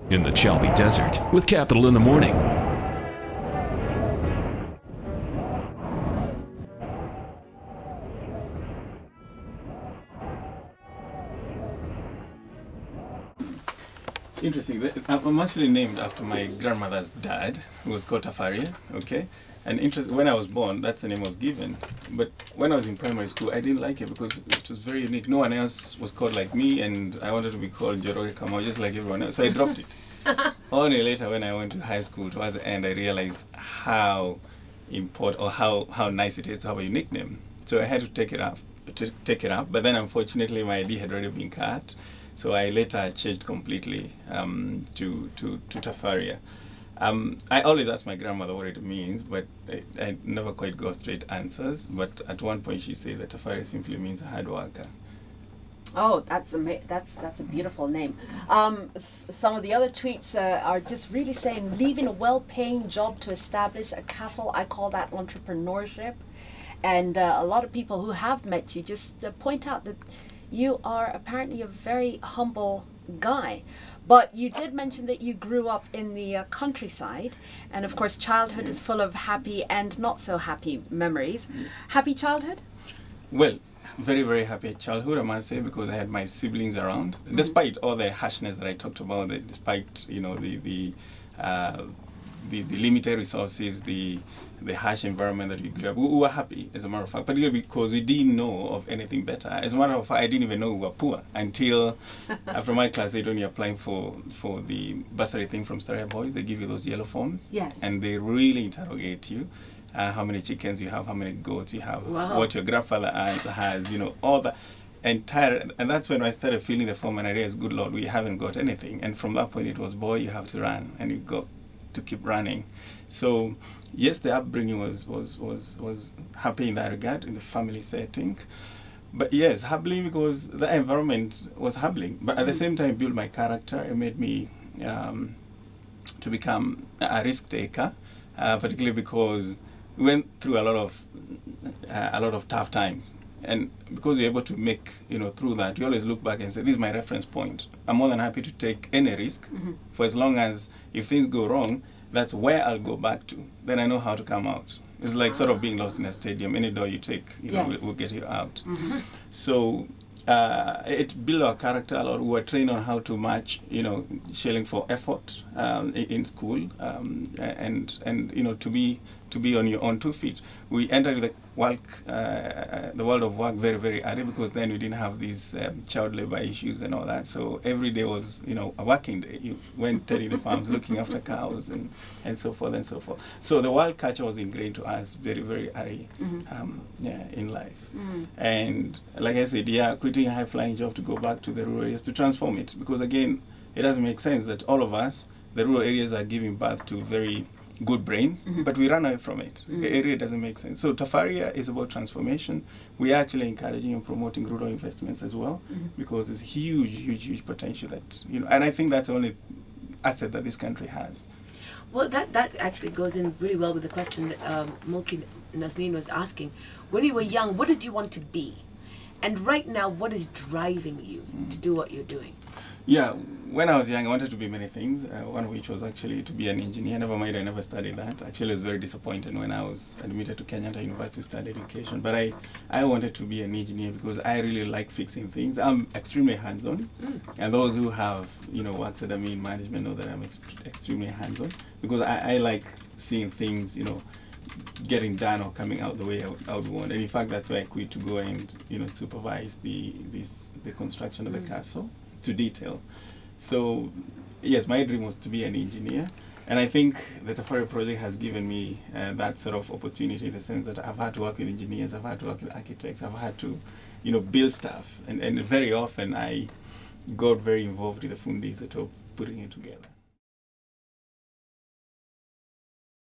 in the Chalbi Desert with Capital in the Morning. Interesting. I'm actually named after my grandmother's dad, who was called Tafaria, okay? And when I was born, that's the name was given. But when I was in primary school, I didn't like it because it was very unique. No one else was called like me, and I wanted to be called Joroge Kamau, just like everyone else. So I dropped it. Only later, when I went to high school, towards the end, I realized how important or how nice it is to have a unique name. So I had to take it up. But then, unfortunately, my ID had already been cut. So I later changed completely to Tafaria. I always ask my grandmother what it means, but I never quite got straight answers. But at one point she said that Tafaria simply means a hard worker. Oh, that's a beautiful name. Some of the other tweets are just really saying, leaving a well-paying job to establish a castle. I call that entrepreneurship. And a lot of people who have met you just point out that you are apparently a very humble guy. But you did mention that you grew up in the countryside, and of course childhood is full of happy and not so happy memories. Happy childhood? Well, very, very happy childhood, I must say, because I had my siblings around. Despite all the harshness that I talked about, despite the limited resources, the harsh environment that we grew up, we were happy, as a matter of fact, particularly because we didn't know of anything better. As a matter of fact, I didn't even know we were poor until after my class 8, when you're applying for the bursary thing from Starry Boys, they give you those yellow forms. Yes. And they really interrogate you. How many chickens you have, how many goats you have, wow, what your grandfather has, all the entire, and that's when I started filling the form and I realized, good Lord, we haven't got anything. And from that point it was, boy, you have to run, and you got to keep running. So yes, the upbringing was happy in that regard, in the family setting. But yes, humbling because the environment was humbling. But at the same time, it built my character. It made me to become a risk taker, particularly because we went through a lot of tough times. And because you're able to make, through that, you always look back and say, this is my reference point. I'm more than happy to take any risk, for as long as if things go wrong, that's where I'll go back to. Then I know how to come out. It's like sort of being lost in a stadium. Any door you take, yes, will get you out. So it built our character a lot. We were trained on how to match, shelling for effort in school, and to be on your own 2 feet. We entered the world of work very, very early, because then we didn't have these child labor issues and all that. So every day was, a working day. You went tending the farms, looking after cows, and so forth and so forth. So the wild culture was ingrained to us very, very early in life. And like I said, quitting a high-flying job to go back to the rural areas to transform it, because again, it doesn't make sense that all of us, the rural areas, are giving birth to very good brains, but we run away from it. The area doesn't make sense. So Tafaria is about transformation. We are actually encouraging and promoting rural investments as well, because there's huge potential that, and I think that's the only asset that this country has. Well, that actually goes in really well with the question that Mulki Nazneen was asking. When you were young, what did you want to be? And right now, what is driving you to do what you're doing? Yeah, when I was young, I wanted to be many things, one of which was actually to be an engineer. Never mind, I never studied that. Actually, I was very disappointed when I was admitted to Kenyatta University to study education. But I wanted to be an engineer because I really like fixing things. I'm extremely hands-on. And those who have, worked under me in management know that I'm extremely hands-on, because I like seeing things, getting done or coming out the way I would want. And in fact, that's why I quit to go and, supervise the construction of the castle to detail. So yes, my dream was to be an engineer, and I think the Tafaria project has given me that sort of opportunity, in the sense that I've had to work with engineers, I've had to work with architects, I've had to build stuff, and very often I got very involved with the fundis that were putting it together.